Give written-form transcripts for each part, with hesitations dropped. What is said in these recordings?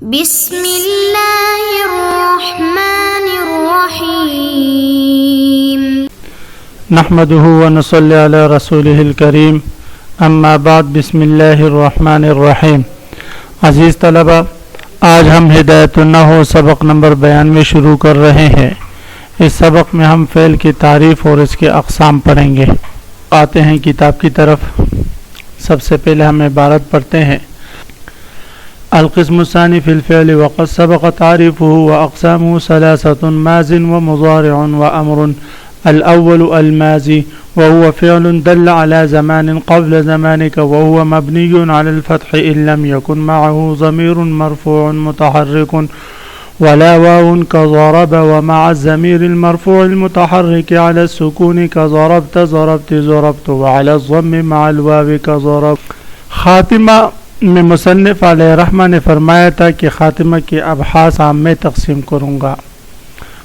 بسم اللہ الرحمن الرحیم نحمده ونصلی علی رسوله الکریم اما بعد بسم اللہ الرحمن الرحیم۔ عزیز طلبہ، آج ہم ہدایت النحو سبق نمبر 92 شروع کر رہے ہیں۔ اس سبق میں ہم فعل کی تعریف اور اس کے اقسام پڑھیں گے۔ آتے ہیں کتاب کی طرف۔ سب سے پہلے ہم عبارت پڑھتے ہیں۔ القسم الثانی فی الفعل وقد سبق تعریفه واقسامه ثلاثة ماض ومضارع وامر۔ الأول الماضي وهو فعل دل على زمان قبل زمانك وهو مبني على الفتح إن لم يكن معه ضمير مرفوع متحرك ولا واو كضرب، ومع الضمير المرفوع المتحرك على السكون كضربت ضربت ضربت، وعلى الضم مع الواو كضرب۔ خاتمہ میں مصنف علیہ رحمہ نے فرمایا تھا کہ خاتمہ کے ابحاث میں تقسیم کروں گا۔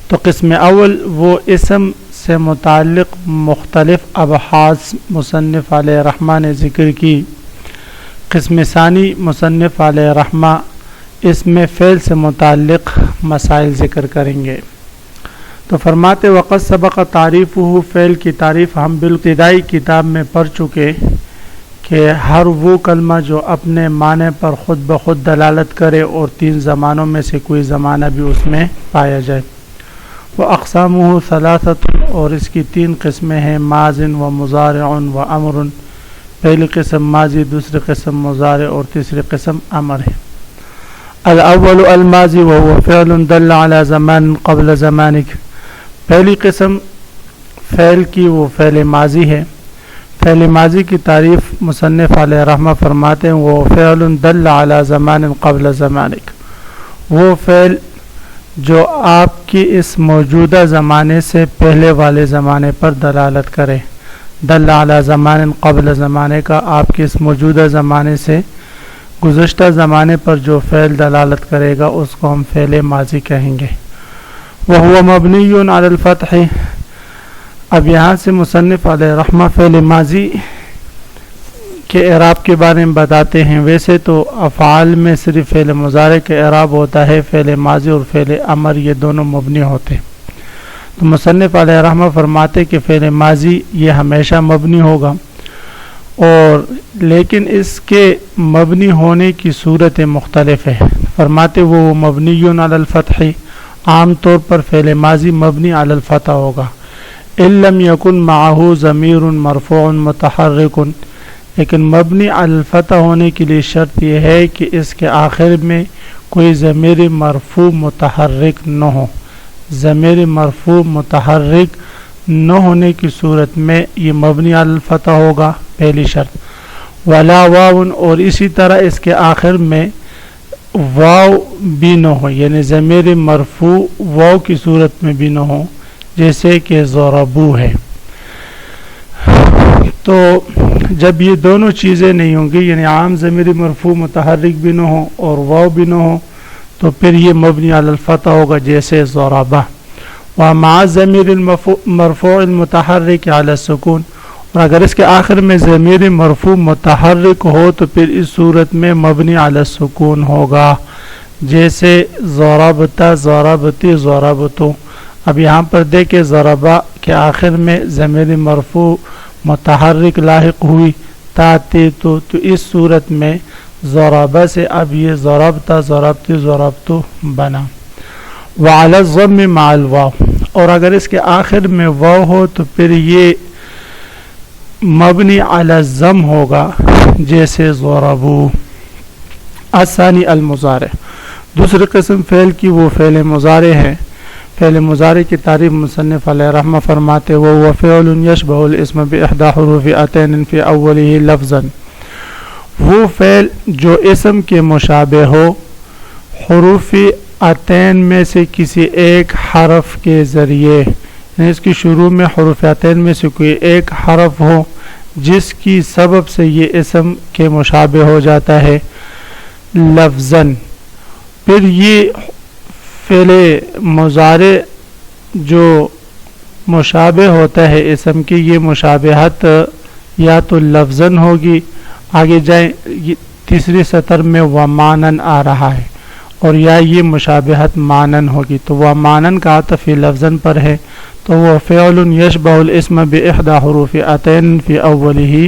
تو قسم اول وہ اسم سے متعلق مختلف ابحاث مصنف علیہ رحمہ نے ذکر کی۔ قسم ثانی مصنف علیہ رحمہ اس میں فعل سے متعلق مسائل ذکر کریں گے۔ تو فرماتے وقت سبق تعریفہ، فعل کی تعریف ہم بالابتدائی کتاب میں پڑھ چکے کہ ہر وہ کلمہ جو اپنے معنی پر خود بخود دلالت کرے اور تین زمانوں میں سے کوئی زمانہ بھی اس میں پایا جائے۔ وہ اقسامہ ثلاثۃ، اور اس کی تین قسمیں ہیں، ماض و مضارع و امر۔ پہلی قسم ماضی، دوسری قسم مضارع اور تیسری قسم امر ہے۔ الاول الماضی وهو فعل دل على زمان قبل زمانک۔ پہلی قسم فعل کی وہ فعل ماضی ہے۔ فعل ماضی کی تعریف مصنف علیہ رحمہ فرماتے ہیں وہ فعل دل علی زمان قبل زمانک، وہ فعل جو آپ کی اس موجودہ زمانے سے پہلے والے زمانے پر دلالت کرے۔ دل علی زمان قبل زمانے کا، آپ کے اس موجودہ زمانے سے گزشتہ زمانے پر جو فعل دلالت کرے گا اس کو ہم فعل ماضی کہیں گے۔ وہو مبنی علی الفتح۔ اب یہاں سے مصنف علیہ رحمہ فعل ماضی کے اعراب کے بارے میں بتاتے ہیں۔ ویسے تو افعال میں صرف فعل مضارع کے اعراب ہوتا ہے، فعل ماضی اور فعل امر یہ دونوں مبنی ہوتے۔ تو مصنف علیہ رحمہ فرماتے کہ فعل ماضی یہ ہمیشہ مبنی ہوگا، اور لیکن اس کے مبنی ہونے کی صورت مختلف ہے۔ فرماتے وہ مبنی علی الفتح، عام طور پر فعل ماضی مبنی علی الفتح ہوگا۔ ان لم یکن معه ضمیر مرفوع متحرک، لیکن مبنی علی الفتح ہونے کے لیے شرط یہ ہے کہ اس کے آخر میں کوئی ضمیر مرفوع متحرک نہ ہو۔ ضمیر مرفوع متحرک نہ ہونے کی صورت میں یہ مبنی علی الفتح ہوگا، پہلی شرط۔ ولا واو، اور اسی طرح اس کے آخر میں واو بھی نہ ہو، یعنی ضمیر مرفوع واو کی صورت میں بھی نہ ہو، جیسے کہ ضربو ہے۔ تو جب یہ دونوں چیزیں نہیں ہوں گی، یعنی عام ضمیر مرفوع متحرک بھی نہ ہو اور واو بھی نہ ہو، تو پھر یہ مبنی علی الفتح ہوگا، جیسے ضربہ۔ ومع ضمیر مرفوع متحرک علی السکون، اور اگر اس کے آخر میں ضمیر مرفوع متحرک ہو تو پھر اس صورت میں مبنی علی السکون ہوگا، جیسے ضربت ضربتی ضربتو۔ اب یہاں پر دیکھیں ضربہ کے آخر میں ضمیر مرفوع متحرک لاحق ہوئی تاتی، تو اس صورت میں ضربہ سے اب یہ ضربتا ضربتی ضربتو بنا۔ وعلی الضم مع الواو، اور اگر اس کے آخر میں واو ہو تو پھر یہ مبنی علی الضم ہوگا، جیسے ضربو۔ الثانی المضارع، دوسری قسم فعل کی وہ فعل مضارع ہے۔ فعل مضارع کی تعریف مصنف علیہ رحمہ فرماتے وہ فعل یشبہ الاسم باحدی حروف اتین فی اولہ لفظا، وہ فعل جو اسم کے مشابہ ہو حروف اتین میں سے کسی ایک حرف کے ذریعے، یعنی اس کی شروع میں حروف اتین میں سے کوئی ایک حرف ہو جس کی سبب سے یہ اسم کے مشابہ ہو جاتا ہے لفظاً۔ پھر یہ فعل مضارع جو مشابہ ہوتا ہے اسم کی، یہ مشابہت یا تو لفظاً ہوگی، آگے جائیں تیسری سطر میں ومانن آ رہا ہے، اور یا یہ مشابہت مانن ہوگی تو وہ مانن کا عطف لفظاً پر ہے تو وہ فعل یشبہ الاسم باحدى حروف اتین فی اوله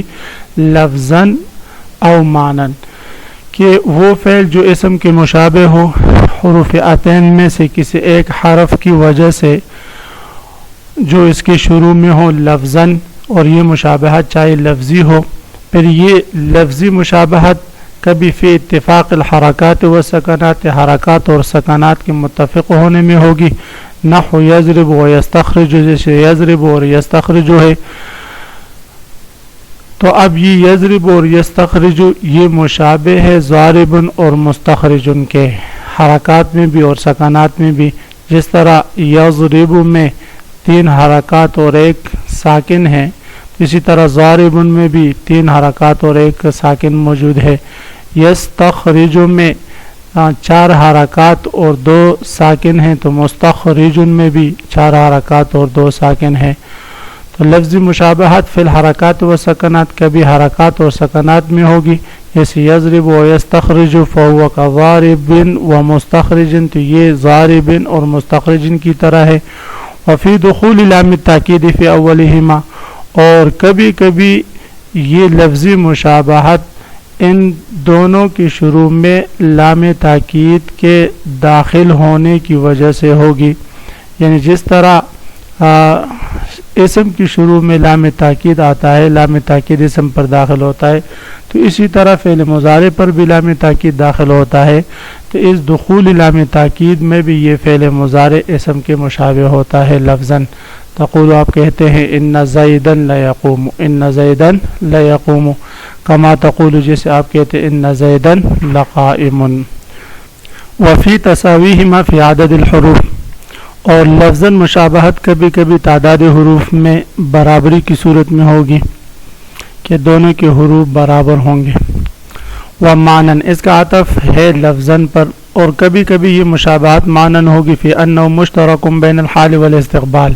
لفظاً او مانن، کہ وہ فعل جو اسم کے مشابہ ہو حروف اتین میں سے کسی ایک حرف کی وجہ سے جو اس کے شروع میں ہو لفظاً، اور یہ مشابہت چاہے لفظی ہو، پھر یہ لفظی مشابہت کبھی فی اتفاق الحرکات و سکنات، حرکات اور سکنات کے متفق ہونے میں ہوگی، نحو یضرب و یستخرج، جیسے یضرب اور یستخرج ہے، تو اب یہ یضرب اور یستخرج یہ مشابہ ہے ضارب اور مستخرج کے حرکات میں بھی اور سکنات میں بھی، جس طرح یضرب میں 3 حرکات اور 1 ساکن ہے، اسی طرح ضارب میں بھی 3 حرکات اور 1 ساکن موجود ہے، یستخرج میں 4 حرکات اور 2 ساکن ہیں، تو مستخرج میں بھی 4 حرکات اور 2 ساکن ہیں۔ تو لفظی مشابہت فی الحرکات و سکنات کبھی حرکات اور سکنات میں ہوگی، جیسے یضرب و یستخرج فهو كضارب و مستخرج، تو یہ ضارب اور مستخرج کی طرح ہے۔ وفی دخول لام التاکید فی اولہما، اور کبھی کبھی یہ لفظی مشابہت ان دونوں کی شروع میں لام تاکید کے داخل ہونے کی وجہ سے ہوگی، یعنی جس طرح اسم کی شروع میں لام تاکید آتا ہے، لام تاکید اسم پر داخل ہوتا ہے، تو اسی طرح فعل مضارع پر بھی لام تاکید داخل ہوتا ہے، تو اس دخول لام تاکید میں بھی یہ فعل مضارع اسم کے مشابہ ہوتا ہے لفظاً۔ تقول آپ کہتے ہیں ان زیدا لیقوم، ان زیدا لیقوم، کما تقول جیسے آپ کہتے ہیں ان زیدا لقائم۔ وفی تساویہما فی عدد الحروف، اور لفظاً مشابہت کبھی کبھی تعداد حروف میں برابری کی صورت میں ہوگی کہ دونوں کے حروف برابر ہوں گے۔ ومانن، اس کا عطف ہے لفظاً پر، اور کبھی کبھی یہ مشابہت مانن ہوگی فی انہ مشترک بین الحال والاستقبال،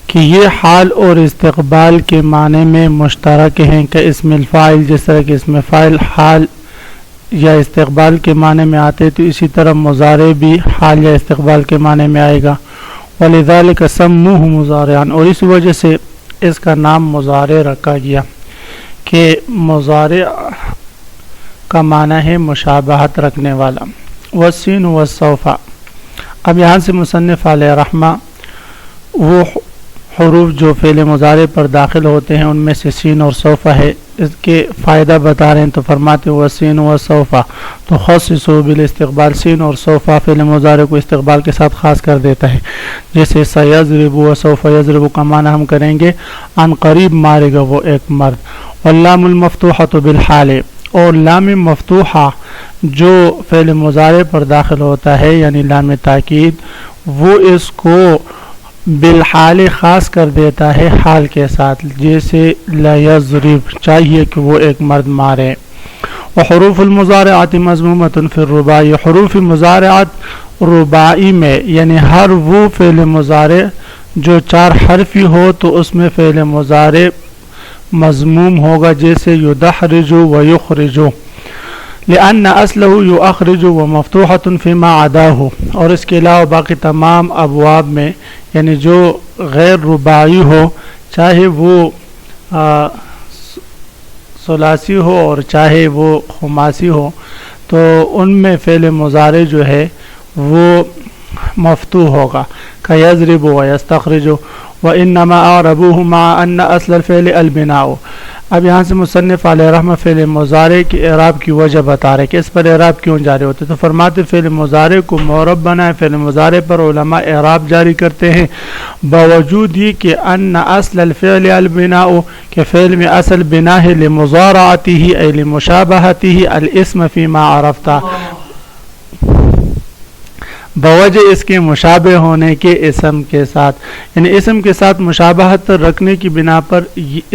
کہ یہ حال اور استقبال کے معنی میں مشترک ہیں، کہ اسم الفاعل، جس طرح کہ اسم فاعل حال یا استقبال کے معنی میں آتے تو اسی طرح مضارع بھی حال یا استقبال کے معنی میں آئے گا۔ وَلِذَلِكَ سَمُّوهُ مُضَارِعًا، اور اس وجہ سے اس کا نام مضارع رکھا گیا کہ مضارع کا معنی ہے مشابہت رکھنے والا۔ وَالسِّينُ وَالسَّوْفَ، اب یہاں سے مصنف علیہ رحمہ وہ حروف جو فعل مضارع پر داخل ہوتے ہیں ان میں سے سین اور سوفہ ہے، اس کے فائدہ بتا رہے ہیں، تو فرماتے ہیں وَالسِّينُ وَالسَّوْفَ تُخَصِّصُ بالاستقبال، سین اور سوفہ فعل مضارع کو استقبال کے ساتھ خاص کر دیتا ہے، جیسے سَيَضْرِبُ وَسَوْفَ يَضْرِبُ کا معنی ہم کریں گے عن قریب مارے گا وہ ایک مرد۔ وَاللَّامُ الْمَفْتُوحَةُ بِالْحَالِ، اور لام مفتوحہ جو فعل مضارع پر داخل ہوتا ہے یعنی لام تاکید، وہ اس کو بالحال خاص کر دیتا ہے حال کے ساتھ، جیسے لا یضرب، چاہیے کہ وہ ایک مرد مارے۔ وحروف المضارعات مضمومۃ فی الرباع، حروف مضارعات رباعی میں یعنی ہر وہ فعل مضارع جو 4 حرفی ہو تو اس میں فعل مضارع مضموم ہوگا، جیسے یدحرج و یخرج، لأن اصلہ یؤخرج و مفتوحۃ فیما عداہ، اور اس کے علاوہ باقی تمام ابواب میں یعنی جو غیر رباعی ہو، چاہے وہ ثلاثی ہو اور چاہے وہ خماسی ہو، تو ان میں فعل مضارع جو ہے وہ مفتوح ہوگا، کَيَضْرِبُ وَيَسْتَخْرِجُ وَإِنَّمَا أَعْرَبُوهُ مَعَ أَنَّ أَصْلَ الْفِعْلِ الْبِنَاءُ۔ اب یہاں سے مصنف علیہ رحمہ فعل مضارع کی اعراب کی وجہ بتا رہے کہ اس پر اعراب کیوں جاری ہوتے، تو فرماتے فعل مضارع کو معرب بنائے، فعل مضارع پر علماء اعراب جاری کرتے ہیں باوجود یہ کہ ان اصل الفعل البناء، کہ فعل میں اصل بنا ہے، لمضارعته ای لمشابہته الاسم فیما عرفتا، بوجہ اس کے مشابہ ہونے کے اسم کے ساتھ، یعنی اسم کے ساتھ مشابہت رکھنے کی بنا پر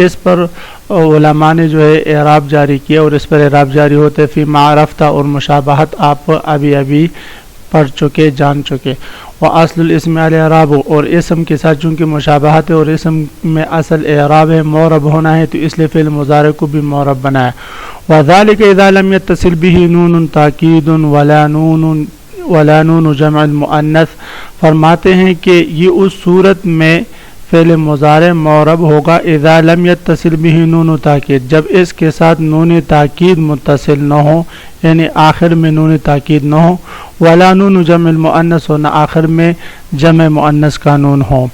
اس پر علماء نے جو ہے اعراب جاری کیا، اور اس پر اعراب جاری ہوتے فیما عرفتا، اور مشابہت آپ ابھی پڑھ چکے جان چکے۔ واصل الاسم الاعراب، اور اسم کے ساتھ چونکہ مشابہت ہے اور اسم میں اصل اعراب ہے، معرب ہونا ہے، تو اس لیے فعل مضارع کو بھی معرب بنایا۔ وذلك اذا لم يتصل به نون تاکید ولا نون ولا نون جمع المؤنث، فرماتے ہیں کہ یہ اس صورت میں فعل مضارع معرب ہوگا اذا لم یتصل به نون تاکید، جب اس کے ساتھ نون تاکید متصل نہ ہو، یعنی آخر میں نون تاکید نہ ہو، ولا نون جمع المؤنث، نہ آخر میں جمع مؤنث کا نون ہو۔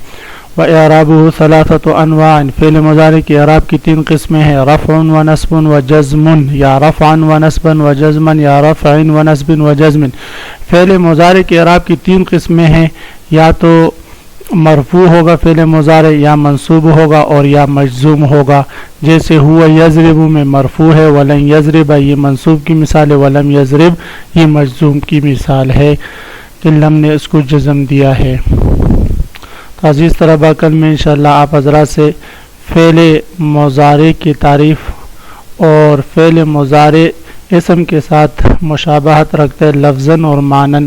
وإعرابه ثلاثة انواع، فعل مضارع کی اعراب کی 3 قسمیں ہیں، رفع و نصب و جزم، یا رفعا و نصبا و جزما، یا رفع و نصب و جزم۔ فعل مضارع کی اعراب کی 3 قسمیں ہیں، یا تو مرفوع ہوگا فعل مضارع، یا منصوب ہوگا، اور یا مجزوم ہوگا۔ جیسے ہوا یضرب میں مرفوع ہے، ولن یضرب یہ منصوب کی مثال ہے، ولم یضرب یہ مجزوم کی مثال ہے کہ لم نے اس کو جزم دیا ہے۔ تو عزیز طلباء، کل میں انشاءاللہ آپ حضرات سے فعل مضارع کی تعریف اور فعل مضارع اسم کے ساتھ مشابہت رکھتے لفظاً اور معنن،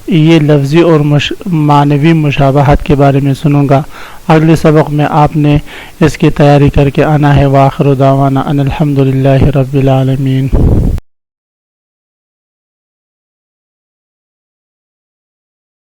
یہ لفظی اور معنوی مشابہت کے بارے میں سنوں گا۔ اگلے سبق میں آپ نے اس کی تیاری کر کے آنا ہے۔ وآخر دعوانا ان الحمدللہ رب العالمین۔